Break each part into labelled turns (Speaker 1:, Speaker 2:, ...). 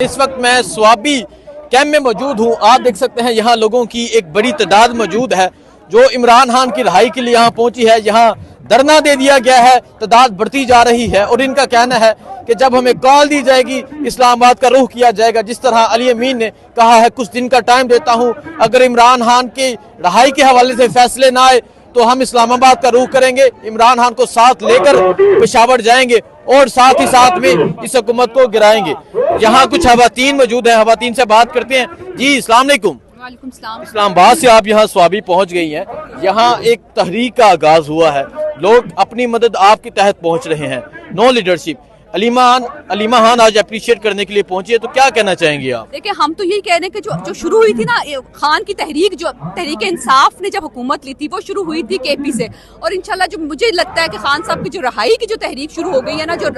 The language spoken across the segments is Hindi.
Speaker 1: इस वक्त मैं स्वाबी कैंप में मौजूद हूं। आप देख सकते हैं यहाँ लोगों की एक बड़ी तादाद मौजूद है जो इमरान खान की रिहाई के लिए यहाँ पहुंची है। यहाँ धरना दे दिया गया है, तादाद बढ़ती जा रही है और इनका कहना है कि जब हमें कॉल दी जाएगी इस्लामाबाद का रुख किया जाएगा। जिस तरह अली अमीन ने कहा है कुछ दिन का टाइम देता हूँ, अगर इमरान खान की रिहाई के हवाले से फैसले ना आए तो हम इस्लामाबाद का रुख करेंगे, इमरान खान को साथ लेकर पेशावर जाएंगे और साथ ही साथ में इस हुकूमत को गिराएंगे। यहाँ कुछ खवातीन मौजूद है, खवातीन से बात करते हैं। जी अस्सलाम वालेकुम।
Speaker 2: वालेकुम सलाम।
Speaker 1: इस्लामाबाद से आप यहाँ स्वाबी पहुँच गई हैं। यहाँ एक तहरीक का आगाज हुआ है, लोग अपनी मदद आपके तहत पहुँच रहे हैं। नो लीडरशिप अलीमा खान आज अप्रिशिएट करने के लिए पहुंची है, तो क्या कहना चाहेंगे आप?
Speaker 2: देखिए हम तो यही कह रहे हैं कि जो शुरू हुई थी ना खान की तहरीक, जो तहरीक इंसाफ ने जब हुकूमत ली थी वो शुरू हुई थी केपी से, और इंशाल्लाह जो मुझे लगता है कि खान साहब की जो रिहाई की जो तहरीक शुरू हो गई है ना, जो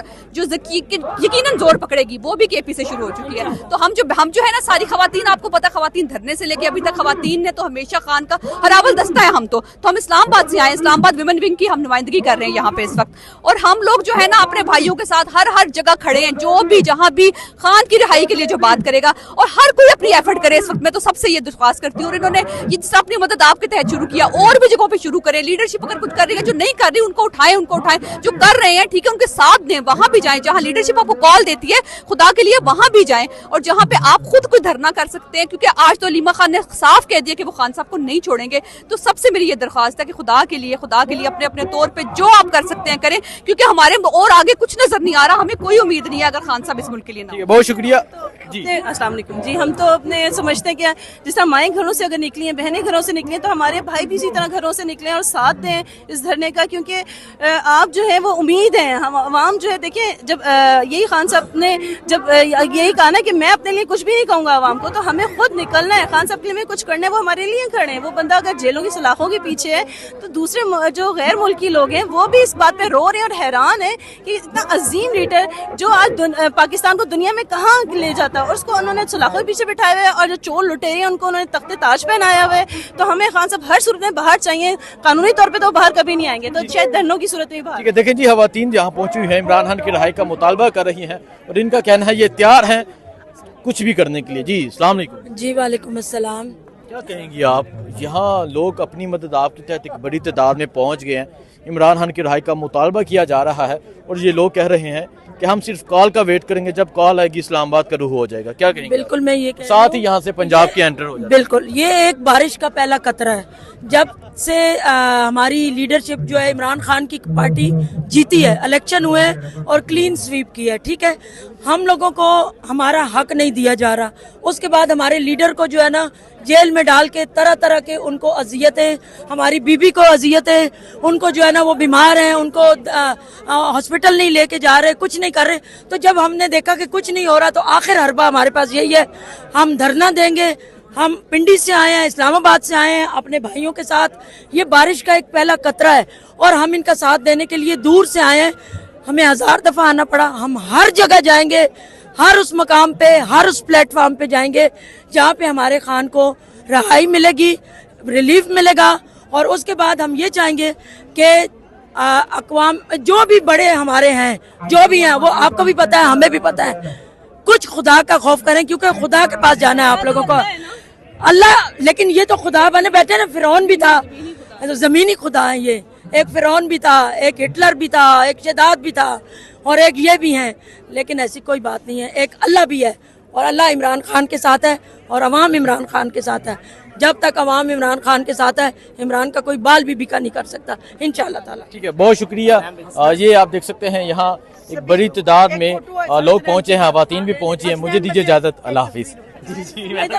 Speaker 2: यकीनन जोर पकड़ेगी, वो भी केपी से शुरू हो चुकी है। तो हम जो है ना सारी खवातीन, आपको पता खवातीन धरने से लेके अभी तक खवातीन ने तो हमेशा खान का हरावल दस्ता है। हम तो हम इस्लामाबाद से आए, इस्लामाबाद विमेन विंग की हम नुमाइंदगी कर रहे हैं यहाँ पे इस वक्त, और हम लोग जो है ना अपने भाइयों के साथ हर जगह खड़े हैं। जो भी जहां भी खान की रिहाई के लिए जो बात करेगा, और हर कोई अपनी एफर्ट करे। इस वक्त मैं तो सबसे ये दरख्वास्त करती हूँ, और इन्होंने ये अपनी मदद आपके तहत शुरू किया, और भी जगहों पे शुरू करें। लीडरशिप अगर कुछ कर रही है, जो नहीं कर रही उनको उठाएं, जो कर रहे हैं ठीक है उनके साथ दें, वहां भी जाएं। जहां लीडरशिप आपको कॉल देती है खुदा के लिए वहां भी जाएं, और जहां पे आप खुद कोई धरना कर सकते हैं, क्योंकि आज तो अलीमा खान ने साफ कह दिया कि वो खान साहब को नहीं छोड़ेंगे। तो सबसे मेरी ये दरख्वास्त है कि खुदा के लिए अपने अपने तौर पर जो आप कर सकते हैं करें, क्योंकि हमारे और आगे कुछ नजर नहीं आ रहा। हमें कोई उम्मीद नहीं है अगर खान साहब इस मुल्क के लिए ना।
Speaker 1: बहुत शुक्रिया जी।
Speaker 3: अस्सलाम वालेकुम जी। हम तो अपने समझते हैं कि जिस तरह माएँ घरों से अगर निकली हैं, बहनें घरों से निकली हैं, तो हमारे भाई भी इसी तरह घरों से निकले और साथ दें इस धरने का, क्योंकि आप जो है वो उम्मीद है। हम आवाम जो है, देखिए जब यही खान साहब ने जब यही कहा ना कि मैं अपने लिए कुछ भी नहीं कहूँगा आवाम को, तो हमें खुद निकलना है। खान साहब के लिए कुछ करना है, वो हमारे लिए खड़े हैं। वो बंदा अगर जेलों की सलाखों के पीछे है, तो दूसरे जो गैर मुल्की लोग हैं वो भी इस बात पे रो रहे हैं और हैरान है कि इतना अजीम लीडर जो आज पाकिस्तान को दुनिया में कहाँ ले जाता है, और उसको उन्होंने सलाखों के पीछे बिठाए हुए, और जो चोर लुटेरे हैं उनको उन्होंने तख्ते ताज पहनाया हुआ है। तो हमें खान साहब हर सूरत में बाहर चाहिए, कानूनी तौर पे तो बाहर कभी नहीं आएंगे, तो शायद धरनों की सूरत में बाहर।
Speaker 1: देखें जी, खवातीन जहाँ पहुंची हुई है इमरान खान की रिहाई का मुतालबा कर रही हैं, और इनका कहना है ये तैयार हैं कुछ भी करने के लिए। जी अस्सलाम वालेकुम।
Speaker 4: जी वालेकुम अस्सलाम।
Speaker 1: क्या कहेंगी आप? यहाँ लोग अपनी मदद आपके तहत एक बड़ी तादाद में पहुंच गए हैं, इमरान खान की रिहाई का मुतालबा किया जा रहा है, और ये लोग कह रहे हैं कि हम सिर्फ कॉल का वेट करेंगे, जब कॉल आएगी इस्लामाबाद का रुख हो जाएगा। क्या कहेंगे?
Speaker 4: बिल्कुल मैं ये
Speaker 1: साथ ही यहाँ से पंजाब के एंटर हो जाए।
Speaker 4: बिल्कुल ये एक बारिश का पहला कतरा है। जब से हमारी लीडरशिप जो है इमरान खान की पार्टी जीती है, इलेक्शन हुए और क्लीन स्वीप की है, ठीक है, हम लोगों को हमारा हक नहीं दिया जा रहा। उसके बाद हमारे लीडर को जो है ना जेल में डाल के तरह तरह के उनको अजियतें, हमारी बीबी को अजियतें, उनको जो है ना वो बीमार हैं, उनको हॉस्पिटल नहीं लेके जा रहे, कुछ नहीं कर रहे। तो जब हमने देखा कि कुछ नहीं हो रहा, तो आखिर हरबा हमारे पास यही है, हम धरना देंगे। हम पिंडी से आए हैं, इस्लामाबाद से आए हैं अपने भाइयों के साथ। ये बारिश का एक पहला कतरा है और हम इनका साथ देने के लिए दूर से आए हैं। हमें 1000 दफा आना पड़ा। हम हर जगह जाएंगे, हर उस मकाम पे, हर उस प्लेटफॉर्म पे जाएंगे जहाँ पे हमारे खान को रिहाई मिलेगी, रिलीफ मिलेगा। और उसके बाद हम ये चाहेंगे कि अक़वाम जो भी बड़े हमारे हैं, जो भी हैं, वो आपको भी पता है, हमें भी पता है, कुछ खुदा का खौफ करें, क्योंकि खुदा के पास जाना है आप लोगों को। अल्लाह, लेकिन ये तो खुदा बने बैठे ना, फिरौन भी था, तो जमीनी खुदा है ये। एक फिरौन भी था, एक हिटलर भी था, एक शदाद भी था, और एक ये भी हैं। लेकिन ऐसी कोई बात नहीं है, एक अल्लाह भी है, और अल्लाह इमरान खान के साथ है और अवाम इमरान खान के साथ है। जब तक अवाम इमरान खान के साथ है, इमरान का कोई बाल भी बिका नहीं कर सकता इंशाअल्लाह ताला। ठीक
Speaker 1: है, बहुत शुक्रिया। ये आप देख सकते हैं यहाँ एक बड़ी तादाद में लोग पहुंचे हैं, खवातीन भी पहुंची हैं। मुझे दीजिए इजाजत, अल्लाह हाफिज।